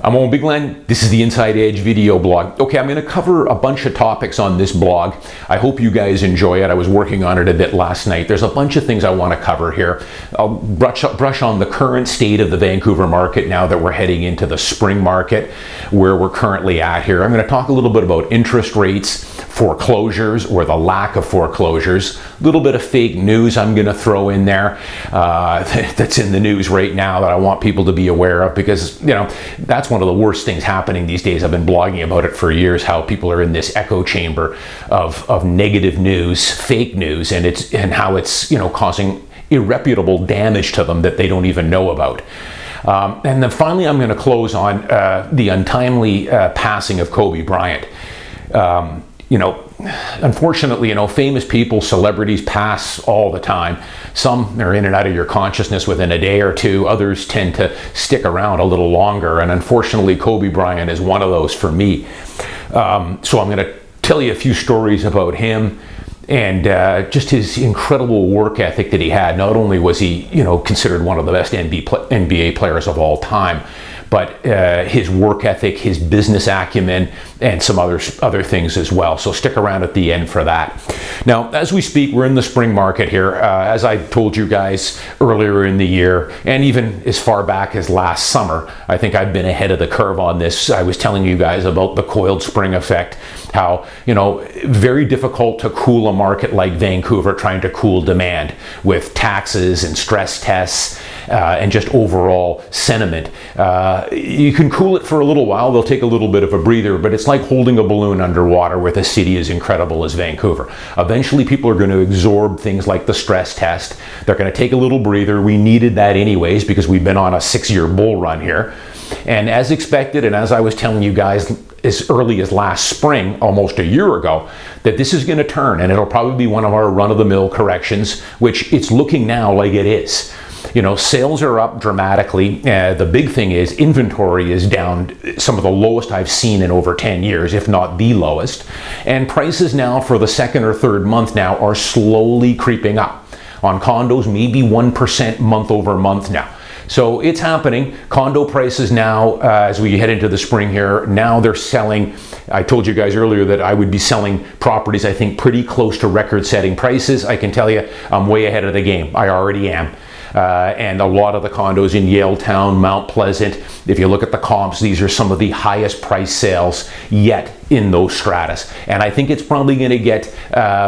I'm Owen Bigland. This is the Inside Edge video blog. Okay, I'm going to cover a bunch of topics on this blog. I hope you guys enjoy it. I was working on it a bit last night. There's a bunch of things I want to cover here. I'll brush on the current state of the Vancouver market now that we're heading into the spring market, where we're currently at here. I'm going to talk a little bit about interest rates, foreclosures or the lack of foreclosures, a little bit of fake news I'm going to throw in there that's in the news right now that I want people to be aware of, because that's one of the worst things happening these days. I've been blogging about it for years, how people are in this echo chamber of negative news, fake news, and how it's causing irreparable damage to them that they don't even know about. And then finally, I'm going to close on the untimely passing of Kobe Bryant. Unfortunately, famous people, celebrities pass all the time. Some are in and out of your consciousness within a day or two. Others tend to stick around a little longer. And unfortunately, Kobe Bryant is one of those for me. So I'm going to tell you a few stories about him and just his incredible work ethic that he had. Not only was he, considered one of the best NBA players of all time, but his work ethic, his business acumen, and some other things as well. So stick around at the end for that. Now, as we speak, we're in the spring market here. As I told you guys earlier in the year, and even as far back as last summer, I think I've been ahead of the curve on this. I was telling you guys about the coiled spring effect, how, very difficult to cool a market like Vancouver, trying to cool demand with taxes and stress tests and just overall sentiment. You can cool it for a little while. They'll take a little bit of a breather, but it's like holding a balloon underwater with a city as incredible as Vancouver. Eventually, people are going to absorb things like the stress test. They're going to take a little breather. We needed that anyways, because we've been on a 6-year bull run here. And as expected, and as I was telling you guys as early as last spring, almost a year ago, that this is going to turn, and it'll probably be one of our run-of-the-mill corrections, which it's looking now like it is. Sales are up dramatically. The big thing is inventory is down, some of the lowest I've seen in over 10 years, if not the lowest. And prices now for the second or third month now are slowly creeping up. On condos, maybe 1% month over month now. So it's happening. Condo prices now, as we head into the spring here, now they're selling. I told you guys earlier that I would be selling properties, I think, pretty close to record-setting prices. I can tell you, I'm way ahead of the game. I already am. And a lot of the condos in Yaletown, Mount Pleasant, if you look at the comps, these are some of the highest price sales yet in those stratas. And I think it's probably going to get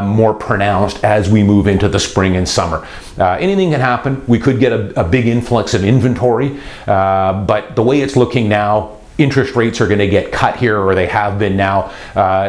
more pronounced as we move into the spring and summer. Anything can happen. We could get a big influx of inventory, but the way it's looking now, interest rates are going to get cut here, or they have been now.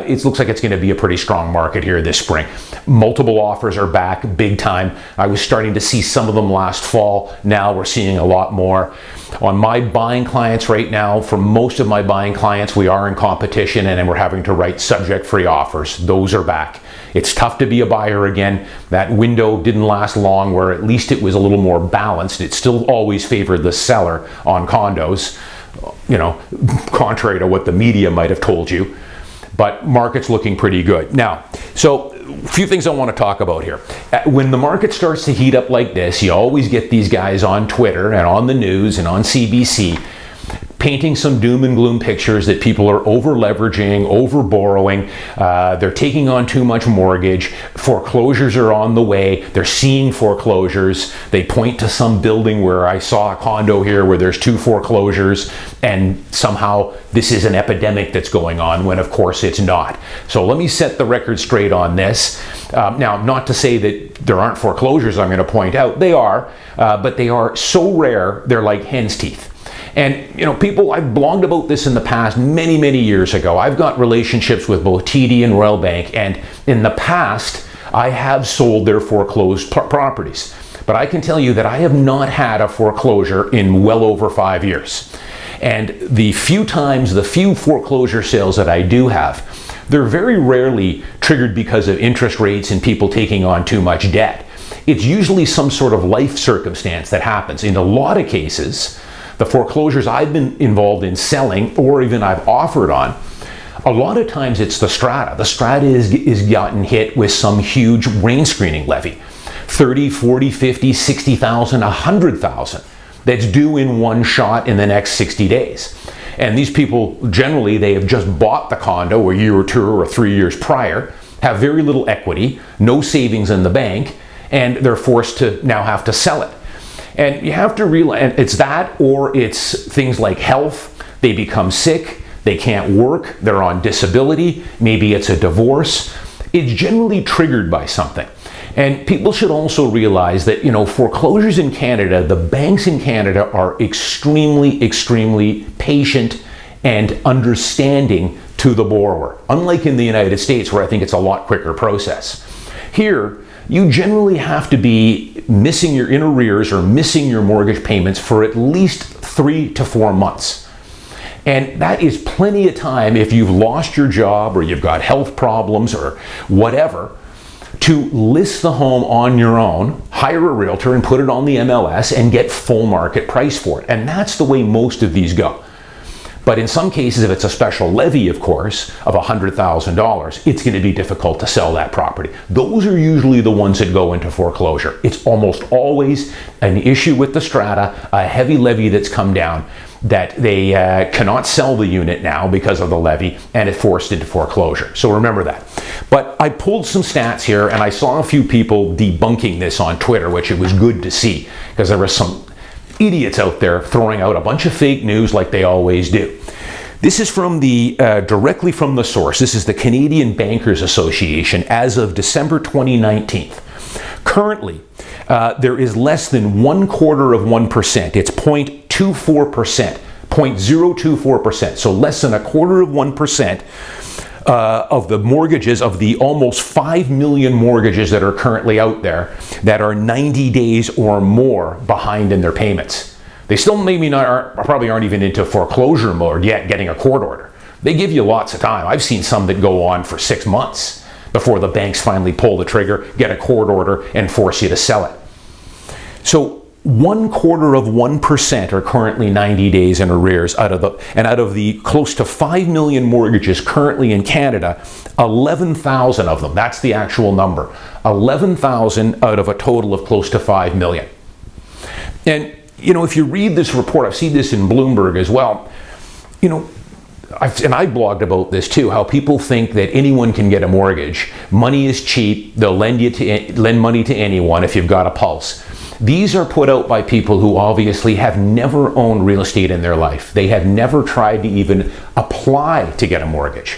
It looks like it's going to be a pretty strong market here this spring. Multiple offers are back big time. I was starting to see some of them last fall. Now we're seeing a lot more. On my buying clients right now, for most of my buying clients, we are in competition, and then we're having to write subject-free offers. Those are back. It's tough to be a buyer again. That window didn't last long, where at least it was a little more balanced. It still always favored the seller on condos, contrary to what the media might have told you, but market's looking pretty good. Now, so a few things I want to talk about here. When the market starts to heat up like this, you always get these guys on Twitter and on the news and on CBC painting some doom and gloom pictures that people are over leveraging, over borrowing, they're taking on too much mortgage, foreclosures are on the way, they're seeing foreclosures, they point to some building where I saw a condo here where there's 2 foreclosures, and somehow this is an epidemic that's going on, when of course it's not. So let me set the record straight on this. Now, not to say that there aren't foreclosures I'm going to point out, they are, but they are so rare, they're like hen's teeth. And, people, I've blogged about this in the past, many, many years ago. I've got relationships with both TD and Royal Bank, and in the past, I have sold their foreclosed properties. But I can tell you that I have not had a foreclosure in well over 5 years. And the few foreclosure sales that I do have, they're very rarely triggered because of interest rates and people taking on too much debt. It's usually some sort of life circumstance that happens. In a lot of cases, the foreclosures I've been involved in selling, or even I've offered on, a lot of times it's the strata. The strata is gotten hit with some huge rain screening levy. 30, 40, 50, 60,000, 100,000. That's due in one shot in the next 60 days. And these people, generally, they have just bought the condo a year or 2 or 3 years prior, have very little equity, no savings in the bank, and they're forced to now have to sell it. And you have to realize it's that, or it's things like health. They become sick, they can't work, they're on disability, maybe it's a divorce. It's generally triggered by something. And people should also realize that, foreclosures in Canada, the banks in Canada are extremely patient and understanding to the borrower, unlike in the United States, where I think it's a lot quicker process. Here, you generally have to be missing your in arrears or missing your mortgage payments for at least 3 to 4 months. And that is plenty of time if you've lost your job or you've got health problems or whatever, to list the home on your own, hire a realtor and put it on the MLS and get full market price for it. And that's the way most of these go. But in some cases, if it's a special levy, of course, of $100,000, it's going to be difficult to sell that property. Those are usually the ones that go into foreclosure. It's almost always an issue with the strata, a heavy levy that's come down, that they cannot sell the unit now because of the levy, and it's forced into foreclosure. So remember that. But I pulled some stats here, and I saw a few people debunking this on Twitter, which it was good to see, because there were some idiots out there throwing out a bunch of fake news like they always do. This is from directly from the source. This is the Canadian Bankers Association as of December 2019. Currently, there is less than 1/4%. It's 0.24%, 0.024%. So less than 1/4% of the mortgages, of the almost 5 million mortgages that are currently out there, that are 90 days or more behind in their payments. They still probably aren't even into foreclosure mode yet, getting a court order. They give you lots of time. I've seen some that go on for 6 months before the banks finally pull the trigger, get a court order, and force you to sell it. So 1/4% are currently 90 days in arrears out of the close to 5 million mortgages currently in Canada, 11,000 of them, that's the actual number, 11,000 out of a total of close to 5 million. And, if you read this report, I've seen this in Bloomberg as well, I blogged about this too, how people think that anyone can get a mortgage. Money is cheap, they'll lend money to anyone if you've got a pulse. These are put out by people who obviously have never owned real estate in their life. They have never tried to even apply to get a mortgage.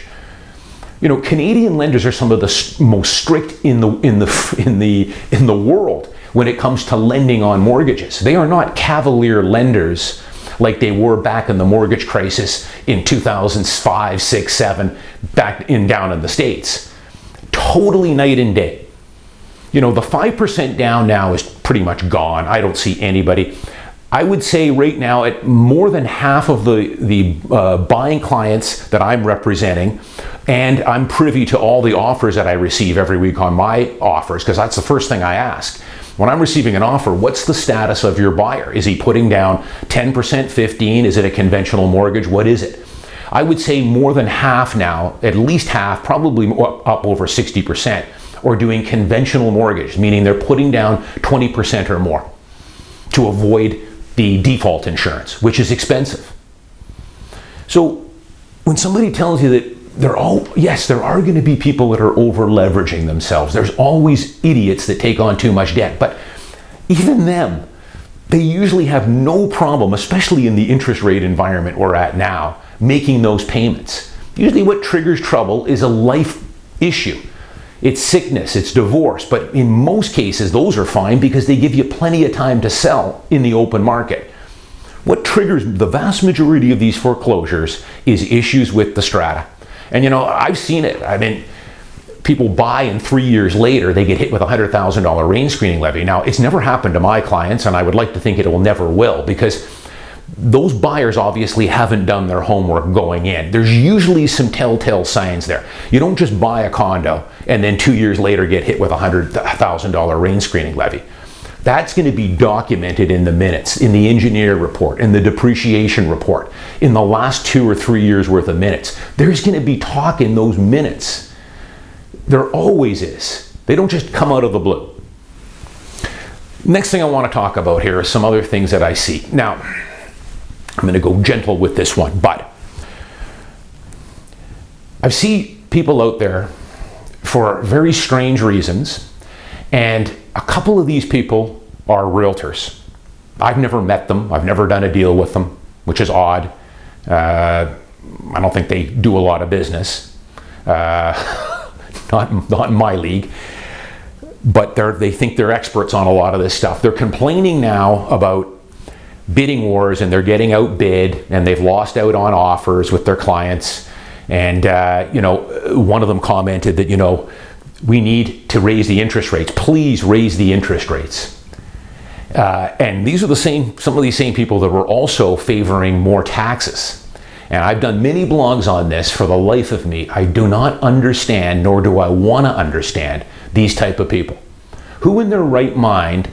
Canadian lenders are some of the most strict in the world when it comes to lending on mortgages. They are not cavalier lenders like they were back in the mortgage crisis in 2005, 6, 7, down in the States. Totally night and day. The 5% down now is pretty much gone. I don't see anybody. I would say right now, at more than half of the buying clients that I'm representing, and I'm privy to all the offers that I receive every week on my offers, because that's the first thing I ask. When I'm receiving an offer, what's the status of your buyer? Is he putting down 10%, 15%? Is it a conventional mortgage? What is it? I would say more than half now, at least half, probably up over 60%, are doing conventional mortgage, meaning they're putting down 20% or more to avoid the default insurance, which is expensive. So when somebody tells you that there are going to be people that are over leveraging themselves. There's always idiots that take on too much debt, but even them, they usually have no problem, especially in the interest rate environment we're at now, making those payments. Usually what triggers trouble is a life issue. It's sickness, it's divorce, but in most cases those are fine because they give you plenty of time to sell in the open market. What triggers the vast majority of these foreclosures is issues with the strata. And I've seen it. People buy and 3 years later they get hit with a $100,000 rain screening levy. Now, it's never happened to my clients, and I would like to think it will never will, because those buyers obviously haven't done their homework going in. There's usually some telltale signs there. You don't just buy a condo and then 2 years later get hit with a $100,000 rain screening levy. That's going to be documented in the minutes, in the engineer report, in the depreciation report, in the last 2 or 3 years worth of minutes. There's going to be talk in those minutes. There always is. They don't just come out of the blue. Next thing I want to talk about here is some other things that I see. Now, I'm going to go gentle with this one, but I see people out there for very strange reasons, and a couple of these people are realtors. I've never met them. I've never done a deal with them, which is odd. I don't think they do a lot of business. Not in my league. But they think they're experts on a lot of this stuff. They're complaining now about bidding wars, and they're getting outbid, and they've lost out on offers with their clients. And one of them commented that we need to raise the interest rates. Please raise the interest rates. And these are some of these same people that were also favoring more taxes. And I've done many blogs on this. For the life of me, I do not understand, nor do I want to understand, these type of people. Who in their right mind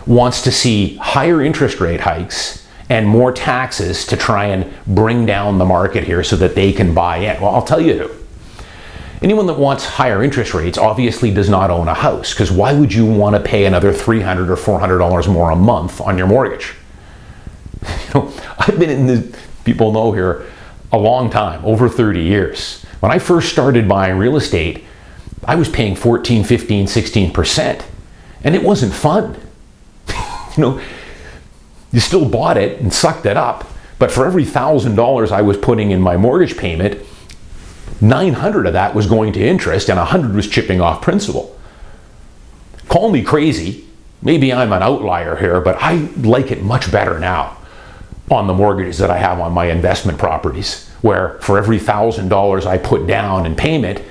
wants to see higher interest rate hikes and more taxes to try and bring down the market here so that they can buy in? Well, I'll tell you who. Anyone that wants higher interest rates obviously does not own a house, because why would you want to pay another $300 or $400 more a month on your mortgage? I've been in the, people know here, a long time, over 30 years. When I first started buying real estate, I was paying 14, 15, 16%, and it wasn't fun. You still bought it and sucked it up, but for every $1,000 I was putting in my mortgage payment, 900 of that was going to interest and 100 was chipping off principal. Call me crazy, maybe I'm an outlier here, but I like it much better now on the mortgages that I have on my investment properties, where for every $1,000 I put down in payment,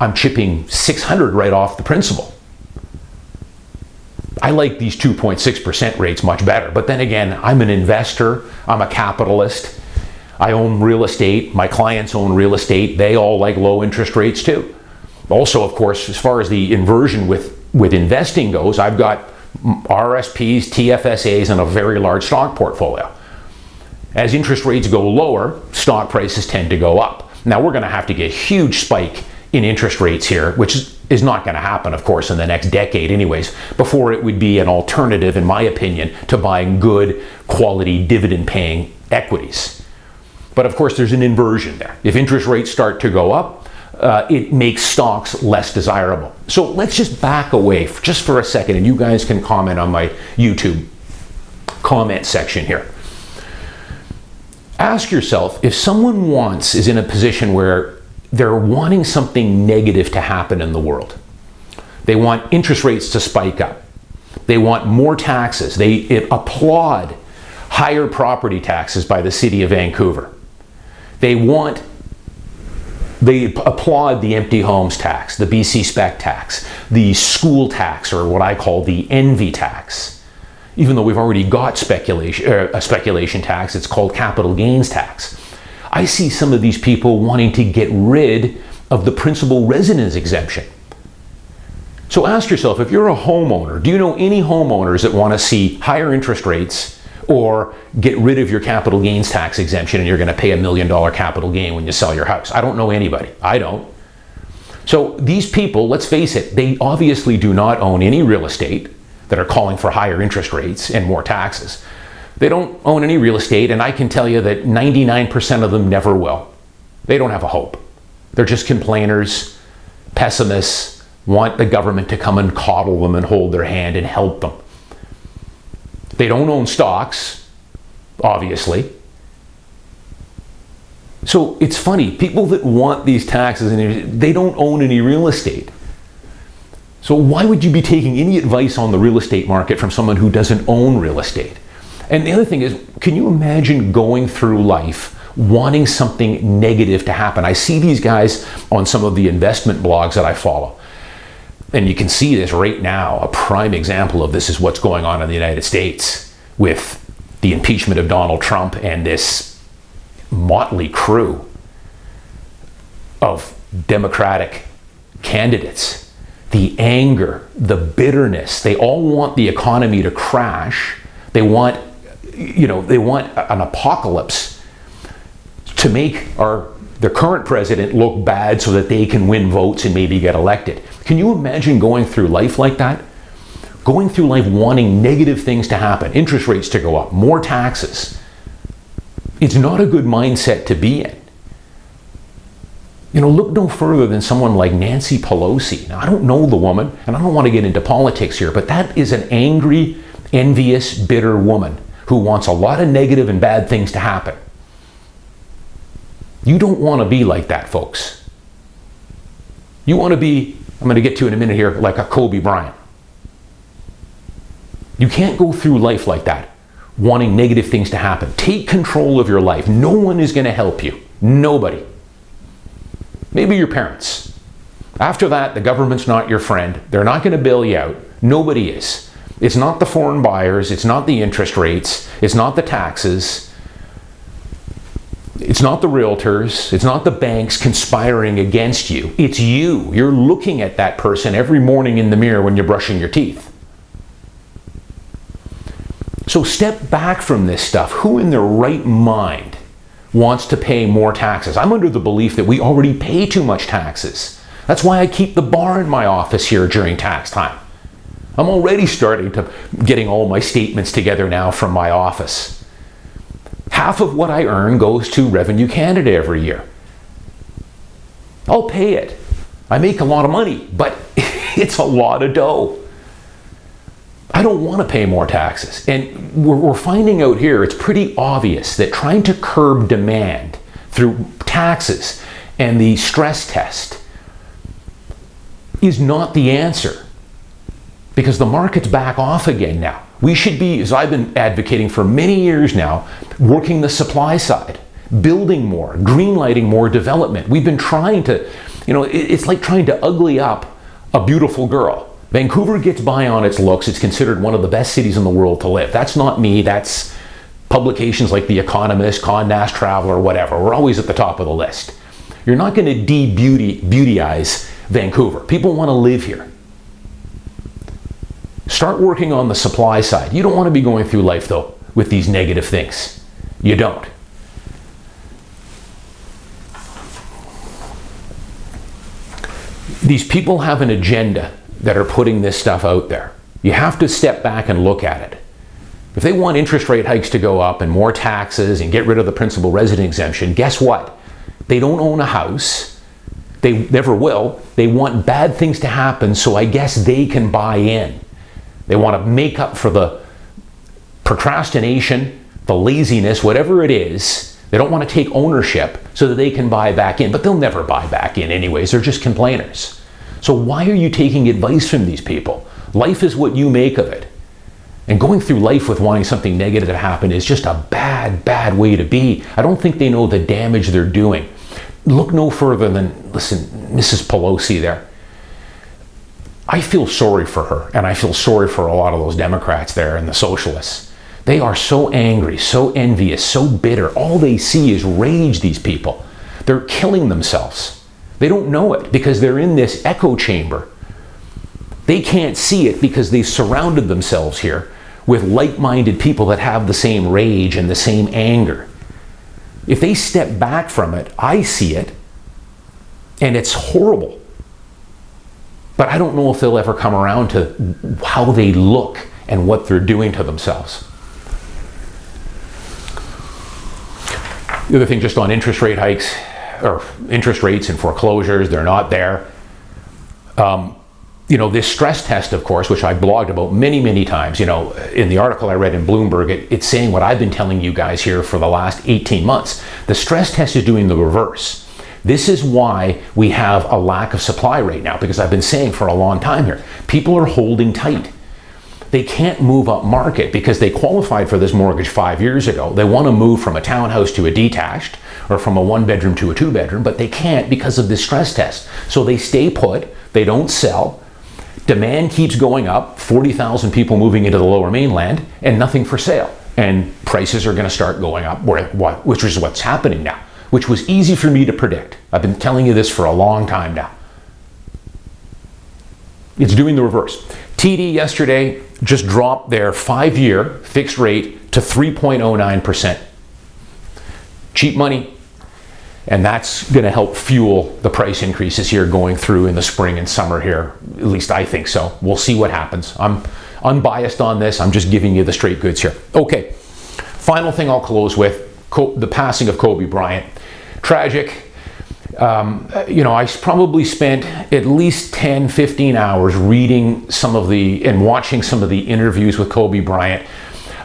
I'm chipping 600 right off the principal. I like these 2.6% rates much better. But then again, I'm an investor, I'm a capitalist, I own real estate, my clients own real estate, they all like low interest rates too. Also, of course, as far as the inversion with investing goes, I've got RSPs, TFSAs, and a very large stock portfolio. As interest rates go lower, stock prices tend to go up. Now we're going to have to get a huge spike in interest rates here, which is not going to happen, of course, in the next decade anyways, before it would be an alternative, in my opinion, to buying good quality dividend paying equities. But of course, there's an inversion there. If interest rates start to go up, it makes stocks less desirable. So let's just back away just for a second, and you guys can comment on my YouTube comment section here. Ask yourself, if someone is in a position where they're wanting something negative to happen in the world, they want interest rates to spike up, they want more taxes, they applaud higher property taxes by the city of Vancouver, they applaud the empty homes tax, the BC spec tax, the school tax, or what I call the envy tax. Even though we've already got a speculation tax, it's called capital gains tax. I see some of these people wanting to get rid of the principal residence exemption. So ask yourself, if you're a homeowner, do you know any homeowners that want to see higher interest rates or get rid of your capital gains tax exemption and you're going to pay $1 million capital gain when you sell your house? I don't know anybody. I don't. So these people, let's face it, they obviously do not own any real estate that are calling for higher interest rates and more taxes. They don't own any real estate, and I can tell you that 99% of them never will. They don't have a hope. They're just complainers, pessimists, want the government to come and coddle them and hold their hand and help them. They don't own stocks, obviously. So it's funny, people that want these taxes, they don't own any real estate. So why would you be taking any advice on the real estate market from someone who doesn't own real estate? And the other thing is, can you imagine going through life wanting something negative to happen? I see these guys on some of the investment blogs that I follow. And you can see this right now. A prime example of this is what's going on in the United States with the impeachment of Donald Trump and this motley crew of Democratic candidates. The anger, the bitterness, they all want the economy to crash. They want an apocalypse to make the current president look bad so that they can win votes and maybe get elected. Can you imagine going through life like that? Going through life wanting negative things to happen, interest rates to go up, more taxes. It's not a good mindset to be in. You know, look no further than someone like Nancy Pelosi. Now, I don't know the woman, and I don't want to get into politics here, but that is an angry, envious, bitter woman who wants a lot of negative and bad things to happen. You don't want to be like that, folks. You want to be, I'm going to get to in a minute here, like a Kobe Bryant. You can't go through life like that, wanting negative things to happen. Take control of your life. No one is going to help you. Nobody. Maybe your parents. After that, the government's not your friend. They're not going to bail you out. Nobody is. It's not the foreign buyers. It's not the interest rates. It's not the taxes. It's not the realtors. It's not the banks conspiring against you. It's you. You're looking at that person every morning in the mirror when you're brushing your teeth. So step back from this stuff. Who in their right mind wants to pay more taxes? I'm under the belief that we already pay too much taxes. That's why I keep the bar in my office here during tax time. I'm already starting to getting all my statements together now from my office. Half of what I earn goes to Revenue Canada every year. I'll pay it. I make a lot of money, but it's a lot of dough. I don't want to pay more taxes. And we're finding out here, it's pretty obvious that trying to curb demand through taxes and the stress test is not the answer, because the market's back off again now. We should be, as I've been advocating for many years now, working the supply side, building more, greenlighting more development. We've been trying to, you know, it's like trying to ugly up a beautiful girl. Vancouver gets by on its looks. It's considered one of the best cities in the world to live. That's not me. That's publications like The Economist, Condé Nast Traveler, whatever. We're always at the top of the list. You're not going to de-beautyize Vancouver. People want to live here. Start working on the supply side. You don't want to be going through life, though, with these negative things. You don't. These people have an agenda that are putting this stuff out there. You have to step back and look at it. If they want interest rate hikes to go up and more taxes and get rid of the principal resident exemption, guess what? They don't own a house. They never will. They want bad things to happen, so I guess they can buy in. They want to make up for the procrastination, the laziness, whatever it is. They don't want to take ownership so that they can buy back in, but they'll never buy back in anyways. They're just complainers. So why are you taking advice from these people? Life is what you make of it. And going through life with wanting something negative to happen is just a bad, bad way to be. I don't think they know the damage they're doing. Look no further than, listen, Mrs. Pelosi there. I feel sorry for her, and I feel sorry for a lot of those Democrats there and the socialists. They are so angry, so envious, so bitter. All they see is rage, these people. They're killing themselves. They don't know it because they're in this echo chamber. They can't see it because they've surrounded themselves here with like-minded people that have the same rage and the same anger. If they step back from it, I see it, and it's horrible. But I don't know if they'll ever come around to how they look and what they're doing to themselves. The other thing, just on interest rate hikes, or interest rates and foreclosures, they're not there. You know, this stress test, of course, which I blogged about many, many times, you know, in the article I read in Bloomberg, it's saying what I've been telling you guys here for the last 18 months. The stress test is doing the reverse. This is why we have a lack of supply right now, because I've been saying for a long time here, people are holding tight. They can't move up market because they qualified for this mortgage 5 years ago. They want to move from a townhouse to a detached, or from a 1-bedroom to a 2-bedroom, but they can't because of this stress test. So they stay put, they don't sell. Demand keeps going up, 40,000 people moving into the Lower Mainland, and nothing for sale. And prices are going to start going up, which is what's happening now, which was easy for me to predict. I've been telling you this for a long time now. It's doing the reverse. TD yesterday just dropped their 5-year fixed rate to 3.09%. Cheap money. And that's going to help fuel the price increases here going through in the spring and summer here. At least I think so. We'll see what happens. I'm unbiased on this. I'm just giving you the straight goods here. Okay. Final thing I'll close with. the passing of Kobe Bryant. Tragic. I probably spent at least 10, 15 hours reading and watching some of the interviews with Kobe Bryant.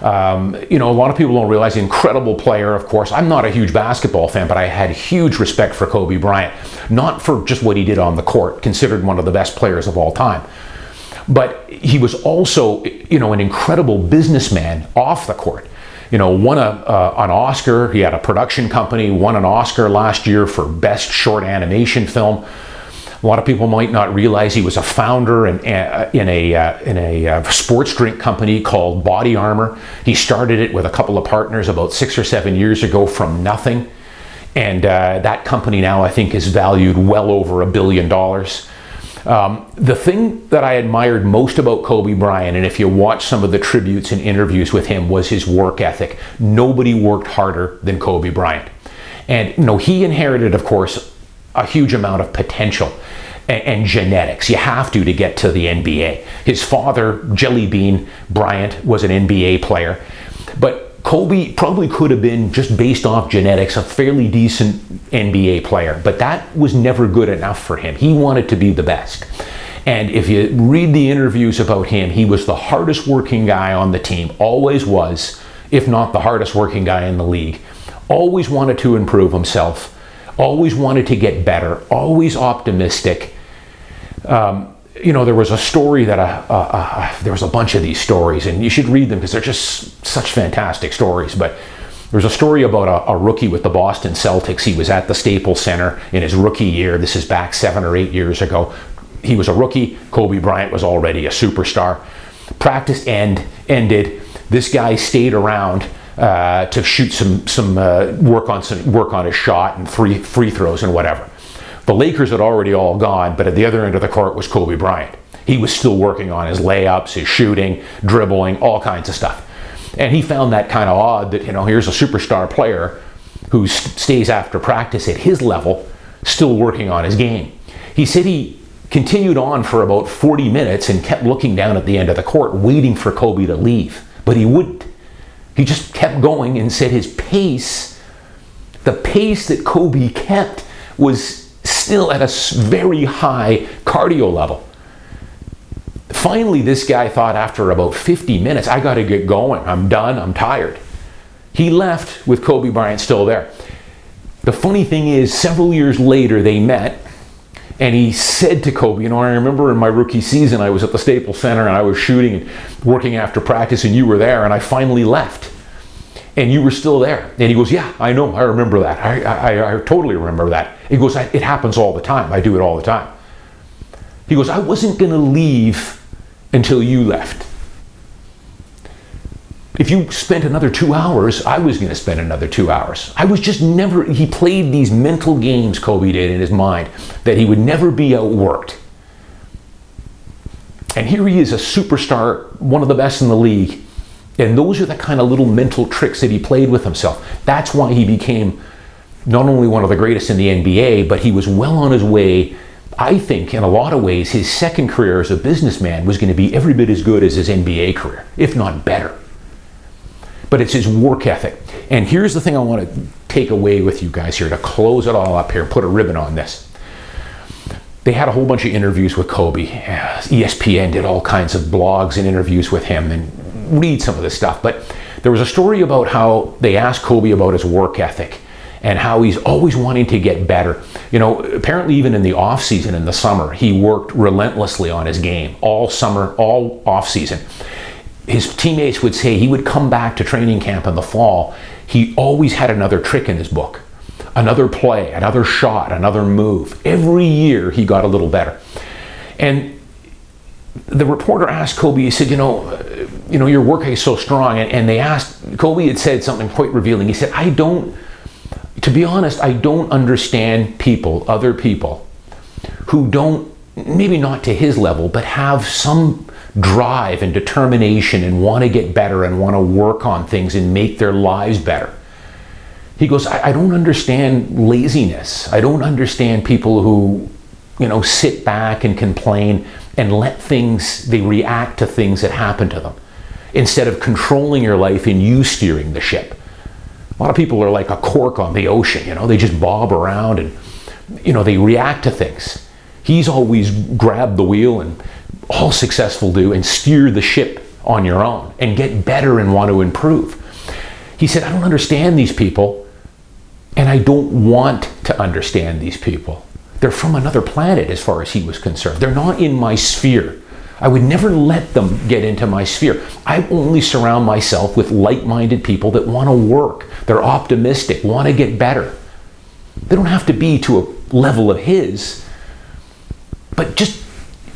A lot of people don't realize the incredible player, of course. I'm not a huge basketball fan, but I had huge respect for Kobe Bryant. Not for just what he did on the court, considered one of the best players of all time. But he was also, an incredible businessman off the court. Won an Oscar. He had a production company, won an Oscar last year for Best Short Animation Film. A lot of people might not realize he was a founder in a sports drink company called Body Armor. He started it with a couple of partners about 6 or 7 years ago from nothing. And that company now, I think, is valued well over $1 billion. The thing that I admired most about Kobe Bryant, and if you watch some of the tributes and interviews with him, was his work ethic. Nobody worked harder than Kobe Bryant. And he inherited, of course, a huge amount of potential and genetics. You have to get to the NBA. His father, Jelly Bean Bryant, was an NBA player. But Kobe probably could have been, just based off genetics, a fairly decent NBA player, but that was never good enough for him. He wanted to be the best. And if you read the interviews about him, he was the hardest working guy on the team, always was, if not the hardest working guy in the league. Always wanted to improve himself, always wanted to get better, always optimistic. There was a story that there was a bunch of these stories, and you should read them because they're just such fantastic stories. But there's a story about a rookie with the Boston Celtics. He was at the Staples Center in his rookie year. This is back 7 or 8 years ago. He was a rookie. Kobe Bryant was already a superstar. Practice ended. This guy stayed around to shoot some work on his shot and free throws and whatever. The Lakers had already all gone, but at the other end of the court was Kobe Bryant. He was still working on his layups, his shooting, dribbling, all kinds of stuff. And he found that kind of odd that, here's a superstar player who stays after practice at his level, still working on his game. He said he continued on for about 40 minutes and kept looking down at the end of the court, waiting for Kobe to leave. But he wouldn't. He just kept going and said the pace that Kobe kept was still at a very high cardio level. Finally, this guy thought after about 50 minutes, I got to get going. I'm done. I'm tired. He left with Kobe Bryant still there. The funny thing is, several years later, they met, and he said to Kobe, I remember in my rookie season, I was at the Staples Center, and I was shooting and working after practice, and you were there, and I finally left. And you were still there. And he goes, yeah, I know, I remember that. I totally remember that. He goes, it happens all the time. I do it all the time. He goes, I wasn't going to leave until you left. If you spent another 2 hours, I was going to spend another 2 hours. I was just never, he played these mental games, Kobe did, in his mind, that he would never be outworked. And here he is, a superstar, one of the best in the league. And those are the kind of little mental tricks that he played with himself. That's why he became not only one of the greatest in the NBA, but he was well on his way. I think in a lot of ways, his second career as a businessman was going to be every bit as good as his NBA career, if not better. But it's his work ethic. And here's the thing I want to take away with you guys here to close it all up here, put a ribbon on this. They had a whole bunch of interviews with Kobe. ESPN did all kinds of blogs and interviews with him, and read some of this stuff. But there was a story about how they asked Kobe about his work ethic and how he's always wanting to get better. Apparently even in the off season, in the summer, he worked relentlessly on his game all summer, all off season. His teammates would say he would come back to training camp in the fall. He always had another trick in his book, another play, another shot, another move. Every year he got a little better. And the reporter asked Kobe, he said, your work is so strong. And they asked, Kobe had said something quite revealing. He said, to be honest, I don't understand other people who don't, maybe not to his level, but have some drive and determination and want to get better and want to work on things and make their lives better. He goes, I don't understand laziness. I don't understand people who, sit back and complain and they react to things that happen to them instead of controlling your life and you steering the ship. A lot of people are like a cork on the ocean, they just bob around and, they react to things. He's always grabbed the wheel, and all successful do, and steer the ship on your own and get better and want to improve. He said, I don't understand these people, and I don't want to understand these people. They're from another planet as far as he was concerned. They're not in my sphere. I would never let them get into my sphere. I only surround myself with like-minded people that want to work. They're optimistic, want to get better. They don't have to be to a level of his, but just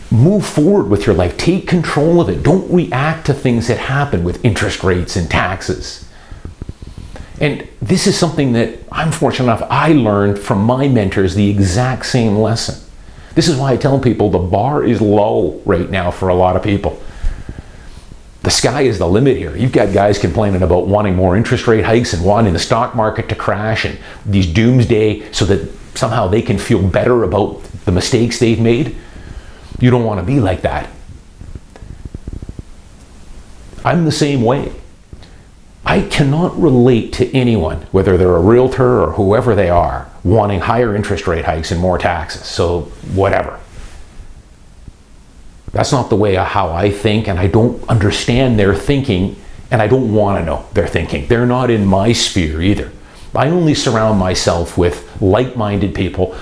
move forward with your life. Take control of it. Don't react to things that happen with interest rates and taxes. And this is something that I'm fortunate enough, I learned from my mentors the exact same lesson. This is why I tell people the bar is low right now for a lot of people. The sky is the limit here. You've got guys complaining about wanting more interest rate hikes and wanting the stock market to crash and these doomsday so that somehow they can feel better about the mistakes they've made. You don't want to be like that. I'm the same way. I cannot relate to anyone, whether they're a realtor or whoever they are, wanting higher interest rate hikes and more taxes. So whatever. That's not the way how I think, and I don't understand their thinking, and I don't want to know their thinking. They're not in my sphere either. I only surround myself with like-minded people.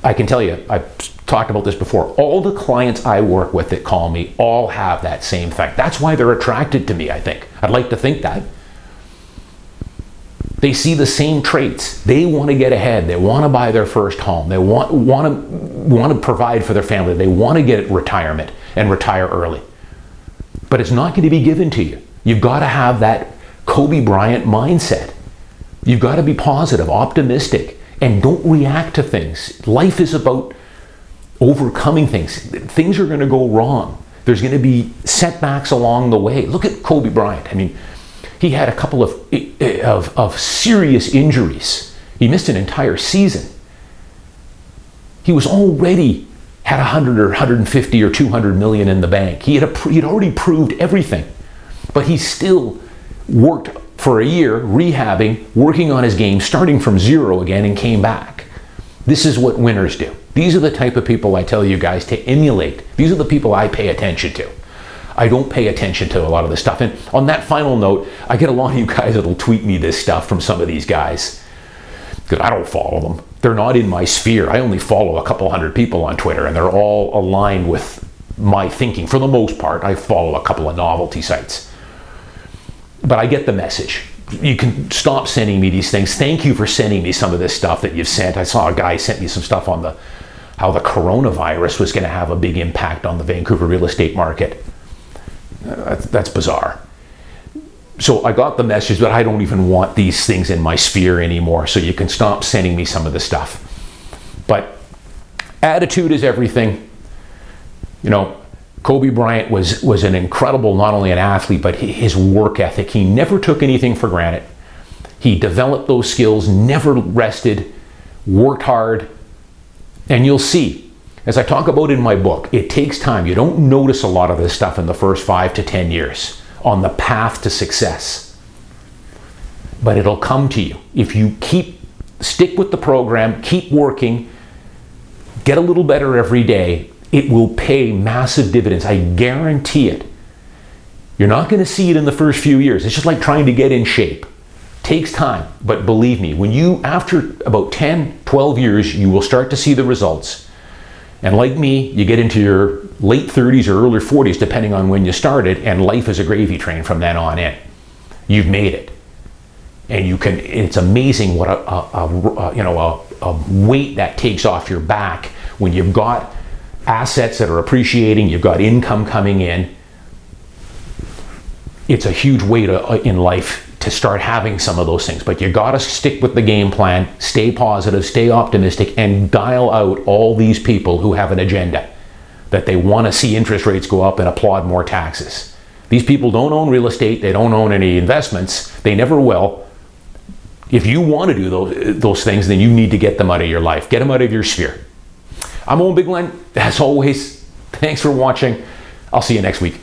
I can tell you, I've talked about this before, all the clients I work with that call me all have that same thing. That's why they're attracted to me, I think. I'd like to think that. They see the same traits. They want to get ahead. They want to buy their first home. They want to provide for their family. They want to get retirement and retire early. But it's not going to be given to you. You've got to have that Kobe Bryant mindset. You've got to be positive, optimistic, and don't react to things. Life is about overcoming things. Things are going to go wrong. There's going to be setbacks along the way. Look at Kobe Bryant. I mean, he had a couple of serious injuries. He missed an entire season. He was already had 100 or 150 or 200 million in the bank. He had already proved everything, but he still worked for a year, rehabbing, working on his game, starting from zero again, and came back. This is what winners do. These are the type of people I tell you guys to emulate. These are the people I pay attention to. I don't pay attention to a lot of this stuff. And on that final note, I get a lot of you guys that'll tweet me this stuff from some of these guys, because I don't follow them. They're not in my sphere. I only follow a couple hundred people on Twitter, and they're all aligned with my thinking. For the most part, I follow a couple of novelty sites. But I get the message. You can stop sending me these things. Thank you for sending me some of this stuff that you've sent. I saw a guy sent me some stuff on how the coronavirus was going to have a big impact on the Vancouver real estate market. That's bizarre. So I got the message, but I don't even want these things in my sphere anymore. So you can stop sending me some of this stuff. But attitude is everything. Kobe Bryant was an incredible, not only an athlete, but his work ethic. He never took anything for granted. He developed those skills, never rested, worked hard. And you'll see, as I talk about in my book, it takes time. You don't notice a lot of this stuff in the first 5 to 10 years on the path to success. But it'll come to you. If you stick with the program, keep working, get a little better every day, it will pay massive dividends. I guarantee it. You're not going to see it in the first few years. It's just like trying to get in shape. Takes time, but believe me, after about 10, 12 years, you will start to see the results. And like me, you get into your late 30s or early 40s, depending on when you started, and life is a gravy train from then on in. You've made it. And it's amazing what a weight that takes off your back when you've got assets that are appreciating, you've got income coming in. It's a huge weight in life to start having some of those things, but you got to stick with the game plan, stay positive, stay optimistic, and dial out all these people who have an agenda that they want to see interest rates go up and applaud more taxes. These people don't own real estate, they don't own any investments, they never will. If you want to do those things, then you need to get them out of your life, get them out of your sphere. I'm Owen Bigland. As always, thanks for watching. I'll see you next week.